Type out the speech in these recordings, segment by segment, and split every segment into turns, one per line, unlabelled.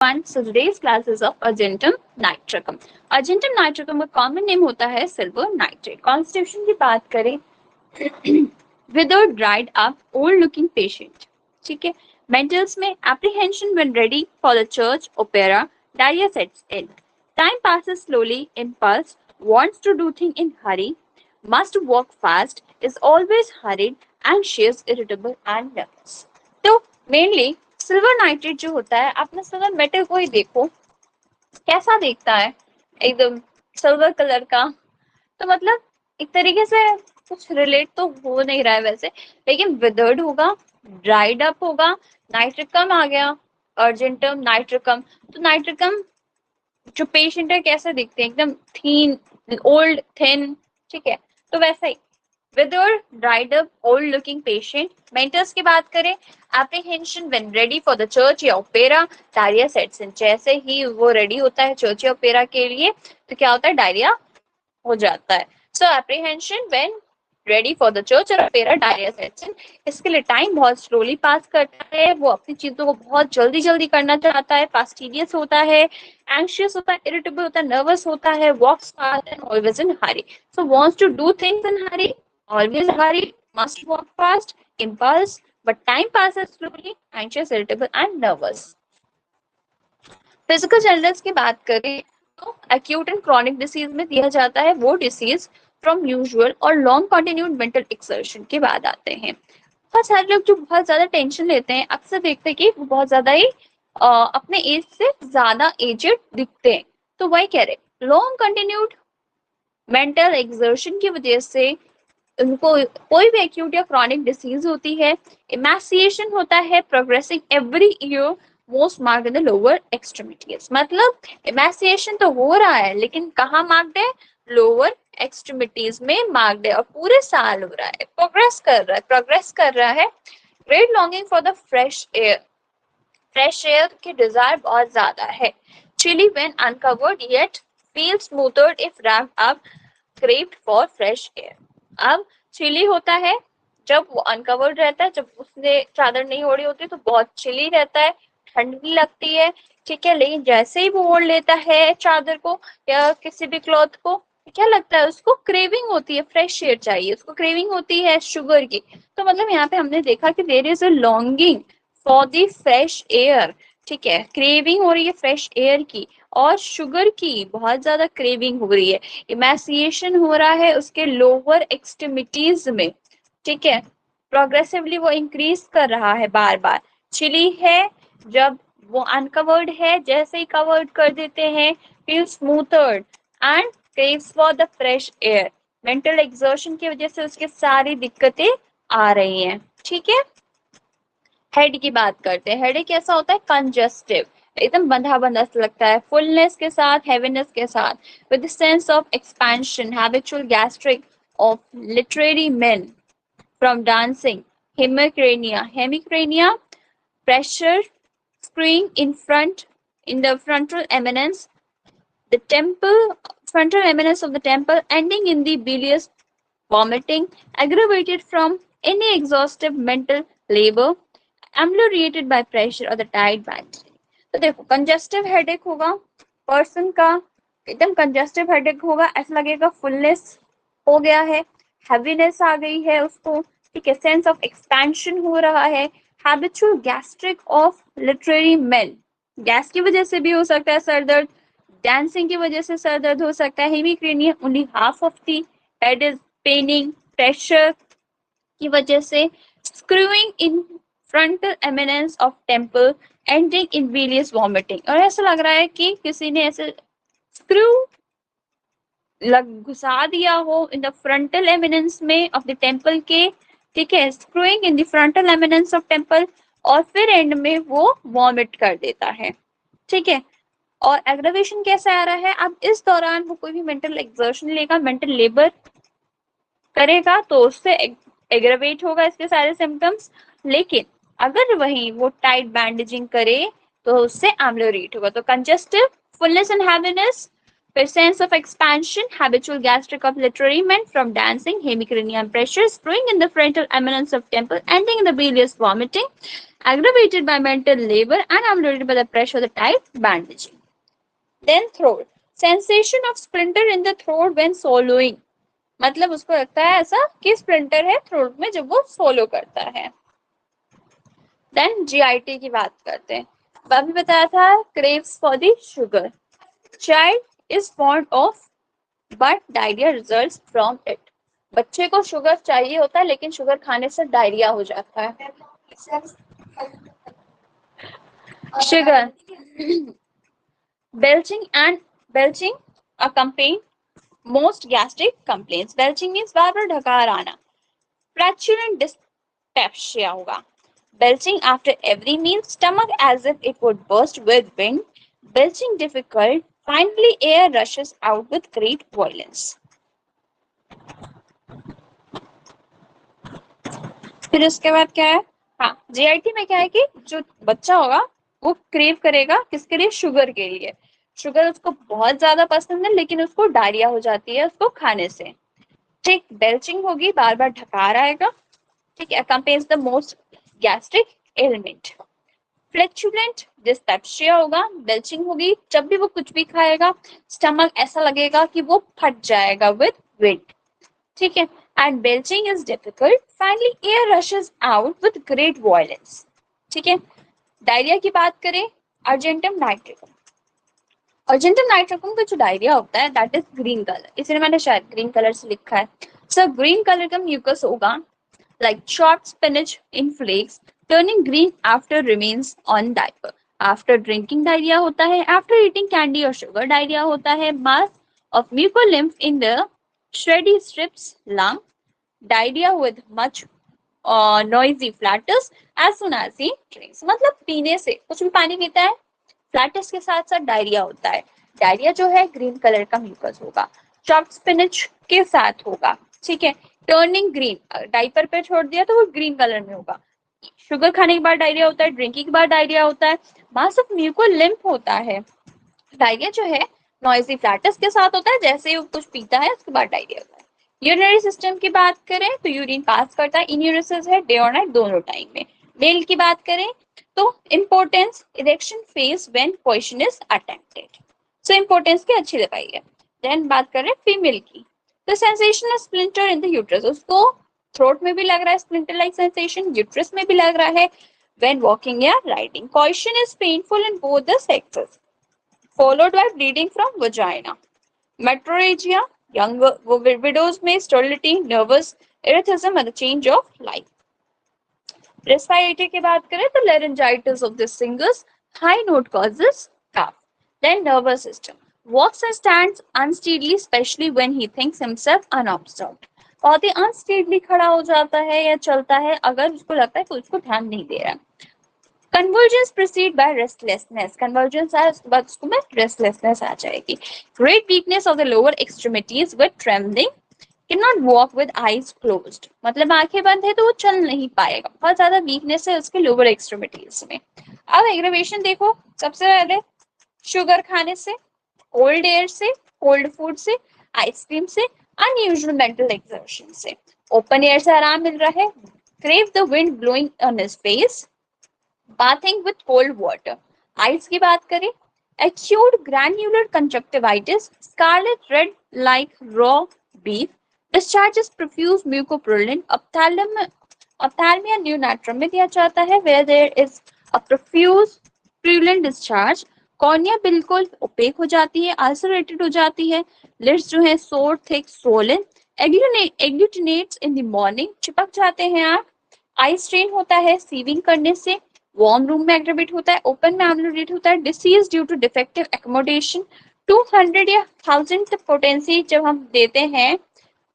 everyone. So today's class is of argentum nitricum. Argentum nitricum का common name होता है silver nitrate. Constitution की बात करें, withered, dried up, old looking patient. ठीक है. Mentals में apprehension when ready for the church, opera, diarrhea sets in. Time passes slowly, impulse, wants to do things in hurry, must walk fast, is always hurried, anxious, irritable and nervous. तो mainly silver nitrate जो होता है, आपने silver metal को ही देखो कैसा दिखता है, एकदम सिल्वर कलर का. तो मतलब एक तरीके से कुछ रिलेट तो हो नहीं रहा है वैसे, लेकिन विदर्ड होगा, ड्राइड अप होगा, नाइट्रिकम आ गया, अर्जेंटम नाइट्रिकम. तो नाइट्रिकम जो पेशेंट है कैसे दिखते हैं, एकदम थीन, ओल्ड, थिन. ठीक है, तो वैसा ही withered, dried up, old looking patient. Mentors की बात करें, apprehension when ready for the church या opera, diarrhea sets in. जैसे ही वो रेडी होता है चर्च या ओपेरा के लिए तो क्या होता है, डायरिया हो जाता है. So apprehension when ready for the church और opera, diarrhea sets in. इसके लिए टाइम बहुत स्लोली पास करता है, वो अपनी चीजों को बहुत जल्दी जल्दी करना चाहता है, फास्टिडियस होता है, anxious होता है, irritable होता है, nervous होता है, walks fast and always in hurry. So wants to do things in hurry, always hurried, must walk fast, impulse, but time passes slowly, anxious, irritable and nervous. Physical children's की बात करें तो acute and chronic disease में दिया जाता है वो disease from usual और long continued mental exertion के बाद आते हैं. बहुत सारे लोग जो बहुत ज्यादा टेंशन लेते हैं अक्सर देखते हैं कि वो बहुत ज्यादा ही अपने एज से ज्यादा एजेड दिखते हैं. तो वही कह रहे, लॉन्ग कंटिन्यूड मेंटल एक्सर्शन की वजह से उनको कोई भी एक्यूट या क्रॉनिक डिसीज होती है. इमैसिएशन होता है, progressing every year, most marked in the lower extremities. मतलब इमैसिएशन तो हो रहा है लेकिन कहाँ मार्क्ड है, लोअर एक्सट्रीमिटीज में मार्क्ड है, और पूरे साल हो रहा है, प्रोग्रेस कर रहा है. Great longing for the fresh air की डिजायर बहुत ज्यादा है. Chilly when uncovered yet feel smoother if ramped up, craved for fresh air. अब चिली होता है जब वो अनकवर्ड रहता है, जब उसने चादर नहीं ओढ़ी होती तो बहुत चिली रहता है, ठंडी लगती है. ठीक है, लेकिन जैसे ही वो ओढ़ लेता है चादर को या किसी भी क्लॉथ को, क्या लगता है उसको, क्रेविंग होती है, फ्रेश एयर चाहिए, उसको क्रेविंग होती है शुगर की. तो मतलब यहाँ पे हमने देखा कि there is a longing for the fresh air. ठीक है, क्रेविंग हो रही है फ्रेश एयर की और शुगर की बहुत ज्यादा क्रेविंग हो रही है. इमैसिएशन हो रहा है उसके लोअर एक्सट्रीमिटीज में. ठीक है, प्रोग्रेसिवली वो इंक्रीज कर रहा है बार बार. चिली है जब वो अनकवर्ड है, जैसे ही कवर्ड कर देते हैं feel smothered and craves for the fresh air. Mental exertion की वजह से उसके सारी दिक्कतें आ रही हैं. ठीक है, हेड की बात करते हैं. हेड कैसा होता है, कंजस्टिव, एकदम बंधा बंधा सा लगता है, फुलनेस के साथ, हेवीनेस के साथ, with sense of expansion, habitual gastric of literary men from dancing, hemicrania, pressure, screwing in the frontal eminence, the frontal eminence of the temple, ending in the bilious vomiting, aggravated from any exhaustive mental labor, ameliorated by pressure or the tired mind. तो देखो, congestive headache होगा person का, एकदम congestive headache होगा, ऐसा लगेगा fullness हो गया है, हैवीनेस आ गई है उसको. ठीक है, सेंस ऑफ एक्सपेंशन हो रहा है, habitual gastric of literary main, gas की वजह से भी हो सकता है सर दर्द, डांसिंग की वजह से सर दर्द हो सकता है, hemicrania, only half of the head is paining, pressure की वजह से, screwing in frontal eminence of temple, ending in bilious vomiting. और ऐसा लग रहा है कि किसी ने ऐसे स्क्रू घुसा दिया हो इन द फ्रंटल एमिनेंस में ऑफ द टेम्पल के. ठीक है, screwing in the frontal eminence of temple, और फिर एंड में वो वॉमिट कर देता है. ठीक है, और एग्रावेशन कैसा आ रहा है, अब इस दौरान वो कोई भी मेंटल एक्सर्शन लेगा, मेंटल लेबर करेगा तो उससे एग्रावेट होगा इसके सारे सिम्टम्स. लेकिन अगर वही वो टाइट बैंडेजिंग करे तो उससे एम्लियोरेट होगा. तो कंजस्टिव, फुलनेस एंड हैवीनेस, फिर sense of expansion, habitual gastric obliteration from dancing, hemicranial pressure, screwing in the frontal eminence of temple, ending in the bilious vomiting, aggravated by mental labor and aggravated by the pressure of the tight bandaging. Then throat. Sensation of splinter in the throat when swallowing. मतलब उसको लगता है ऐसा कि splinter है throat में जब वो सोलो करता है. देन जीआईटी की बात करते हैं. अभी बताया था craves for the sugar. Child is fond of but diarrhoea results from it. बच्चे को शुगर चाहिए होता है लेकिन शुगर खाने से डायरिया हो जाता है. Sugar. belching accompany most gastric complaints. belching means बार बार ढकार आना. flatulent dyspepsia होगा. belching after every meal, stomach as if it would burst with wind, belching difficult, finally air rushes out with great violence. फिर उसके बाद क्या है? हाँ, GIT में क्या है कि जो बच्चा होगा वो क्रेव करेगा किसके लिए? शुगर के लिए. शुगर उसको बहुत ज्यादा पसंद है लेकिन उसको डायरिया हो जाती है उसको खाने से. ठीक, बेल्चिंग होगी, बार बार ढकार आएगा. ठीक है, accompanies the most gastric ailment. Flatulent dyspepsia होगा, बेल्चिंग होगी, जब भी वो कुछ भी खाएगा स्टमक ऐसा लगेगा कि वो फट जाएगा विद विंड. ठीक है, and belching is difficult, finally air rushes out with great violence. ठीक है, डायरिया की बात करें, अर्जेंटम नाइट्रिकम. अर्जेंटम नाइट्रिकम का जो डायरिया होता है दैट इज ग्रीन कलर. इसलिए मैंने शायद ग्रीन कलर से लिखा है. सो ग्रीन कलर का म्यूकस होगा like chopped spinach in flakes, turning green after remains on diaper. After drinking diarrhea होता है, after eating candy or sugar diarrhea होता है, mass of mucolymph in the shreddy strips lung, diarrhea with much noisy flatus as soon as he drinks. मतलब पीने से, कुछ भी पानी पीता है फ्लैटस के साथ साथ डायरिया होता है. डायरिया जो है ग्रीन कलर का म्यूकस होगा, चॉप्ड स्पिनच के साथ होगा. ठीक है, टर्निंग ग्रीन, डाइपर पे छोड़ दिया तो वो ग्रीन कलर में होगा. शुगर खाने के बाद डायरिया होता है, ड्रिंकिंग के बाद डायरिया होता है, मास ऑफ म्यूकोलिम्फ होता है. डायरिया जो है नॉइजी फ्लैटस के साथ होता है, जैसे ही वो कुछ पीता है उसके बाद डायरिया होता है. यूरिनरी सिस्टम की बात करें तो यूरिन पास करता है, इन्यूरेसिस है डे और नाइट दोनों टाइम में. मेल की बात करें तो importance, erection phase when question is attempted. So importance की अच्छी दवाई है. देन बात करें फीमेल की, तो sensation of splinter in the uterus, उसको थ्रोट में भी लग रहा है स्प्लिंटर लाइक सेंसेशन, यूट्रस में भी लग रहा है व्हेन वॉकिंग या riding. Question is painful in both the sexes, followed by bleeding from vagina. Metrorrhagia, young widows में sterility, nervous erythemism and the change of life. Respiratory की बात करें तो laryngitis of the singers, high note causes cough. Then nervous system, walks and stands unsteadily, especially when he thinks himself unobserved. बहुत ही unsteadily खड़ा हो जाता है या चलता है अगर उसको लगता है कि उसको ध्यान नहीं दे रहा. Convulsions precede by restlessness. Convulsions आए उसके बाद उसको में restlessness आ जाएगी. Great weakness of the lower extremities with trembling. Cannot walk with eyes closed. मतलब आंखें बंद है तो वो चल नहीं पाएगा. बहुत ज्यादा वीकनेस है उसके लोअर एक्सट्रीमिटीज में. अब एग्रेवेशन देखो, सबसे पहले शुगर खाने से, कोल्ड एयर से, कोल्ड फूड से, आइसक्रीम से, अनयूजुअल मेंटल एक्सर्शन से. ओपन एयर से आराम मिल रहा है, crave the wind blowing on his face, bathing with cold water. Eyes की बात करें, acute granular conjunctivitis, scarlet red like raw beef, discharges profuse mucopurulent, ophthalmia neonatum में दिया जाता है where there is a profuse purulent discharge. Cornea बिल्कुल OPEC हो जाती है, अल्सरेटेड हो जाती है, लिड्स जो है sore thick swollen, agglutinates in the morning, चिपक जाते हैं आंख, आई स्ट्रेन होता है सीविंग करने से, वार्म रूम में एग्रेवेट होता है, ओपन में एम्बुलेट होता है, disease due to defective accommodation. 200 या 1000 पोटेंसी जब हम देते हैं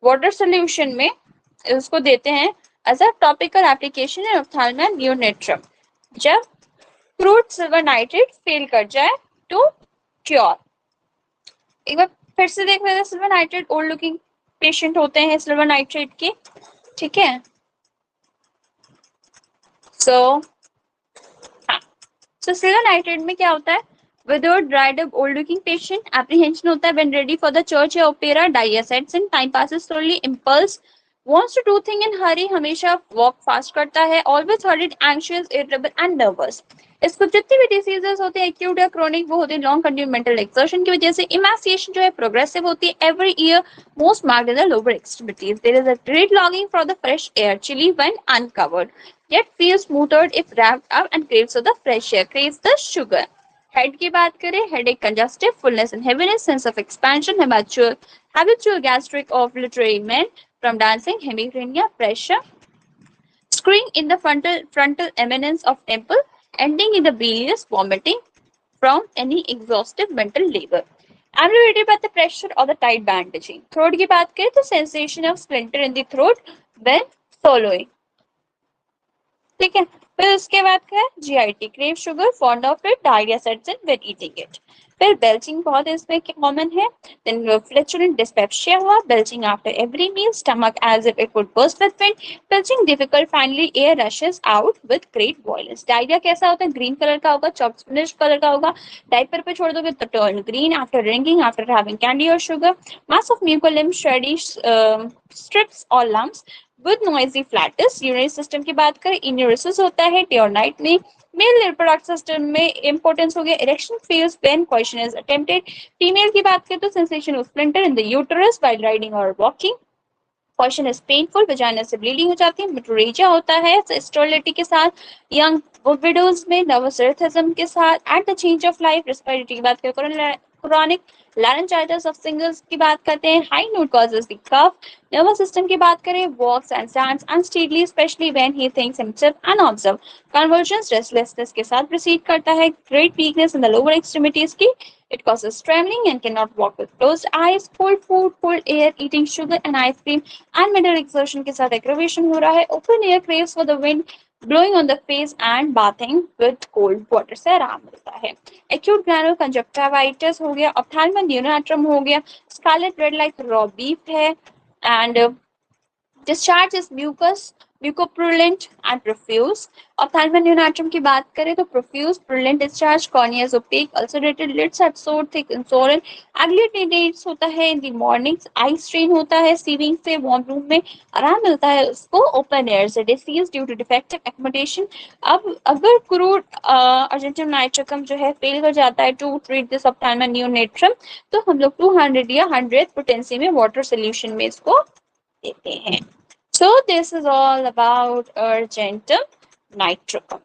वाटर सोल्यूशन में, उसको देते हैं as a topical application in ophthalmia neonatorum. जब क्रूड सिल्वर नाइट्रेट फेल कर जाए तो क्योर. एक बार फिर से देख रहे हैं, silver nitrate old looking patient होते हैं सिल्वर नाइट्रेट के. ठीक है, सो सिल्वर नाइट्रेट में क्या होता है, Withered, dried up, old looking patient. Apprehension होता है when ready for the church या opera. Diarrhea sets in. Time passes slowly. Impulse. Wants to do thing in hurry. हमेशा walk fast करता है. Always hurried, anxious, irritable and nervous. इसको जितनी भी diseases होते हैं एक्यूट या क्रोनिक वो होते हैं लॉन्ग कंटिन्यूड मेंटल एक्सर्शन की वजह से. इमेसिएशन जो है प्रोग्रेसिव होती है every year most marked in the lower extremities. There is a great longing for the fresh air chilly when uncovered yet feels smoothed if wrapped up and craves for the fresh air, craves the sugar. Head की बात करें headache congestive fullness and heaviness sense of expansion habitual gastric of literary men from dancing hemicrania pressure screwing in the frontal eminence of temple ending in the bilious vomiting from any exhaustive mental labor. Aggravated by the pressure or the tight bandaging. Throat की बात करें तो sensation of splinter in the throat when swallowing. ठीक है. फिर उसके बाद क्या है GIT crave sugar fond of it diarrhoea sets in when eating it. फिर बेल्चिंग बहुत इसमें कॉमन है. देन फ्लैचुलेंट डिस्पेप्सिया हुआ belching after every meal stomach as if it would burst with wind belching difficult finally air rushes out with great violence. Diarrhoea कैसा होता है green colour का होगा चॉप स्पिनिश कलर का होगा. Diaper पे छोड़ दोगे तो turn green after drinking after having candy और शुगर. मास ऑफ म्यूकोलिम श्रेडिश स्ट्रिप्स और lumps with noisy flatus. Urinary system की बात करें इन्यूरिसिस होता है डे और नाइट में. मेल रिप्रोडक्टिव सिस्टम में इंपॉर्टेंस हो गया erection fails when question is attempted. Female की बात करें तो sensation of splinter in the uterus while riding और walking. Question is painful vagina से ब्लीडिंग हो जाती है. मेटोरेजिया होता है स्टेरिलिटी के साथ. यंग विडोज में नर्वस रिथम के साथ. At the change of life respiratory की बात करें क्रोनिक laryngitis of singles की बात करते हैं. High note causes the cough. Nervous system की बात करें walks and stands unsteadily especially when he thinks himself unobserved. Convulsions restlessness के साथ proceed करता है. Great weakness in the lower extremities की. It causes trembling and cannot walk with closed eyes. Cold food, cold air, eating sugar and ice cream and mental exertion के साथ aggravation हो रहा है. Open air craves for the wind blowing on the face and bathing with cold water से आराम मिलता है. Acute granular conjunctivitis हो गया. Ophthalmic neonatal हो गया. Scarlet red like raw beef है. And discharge is mucopurulent and profuse. Ophthalmic neonatal की बात करें तो profuse purulent discharge. Cornea is opaque, ulcerated, lids are sore, thick and swollen. Agglutinates होता है in the mornings. Eye strain होता है sieving से. warm room में आराम मिलता है उसको. open air से disease due to defective accommodation. अब अगर crude argentum nitricum जो है फेल कर जाता है to treat this ophthalmic neonatal तो हम लोग 200 या 100 potency में water solution में इसको देते हैं. So this is all about argentum nitricum.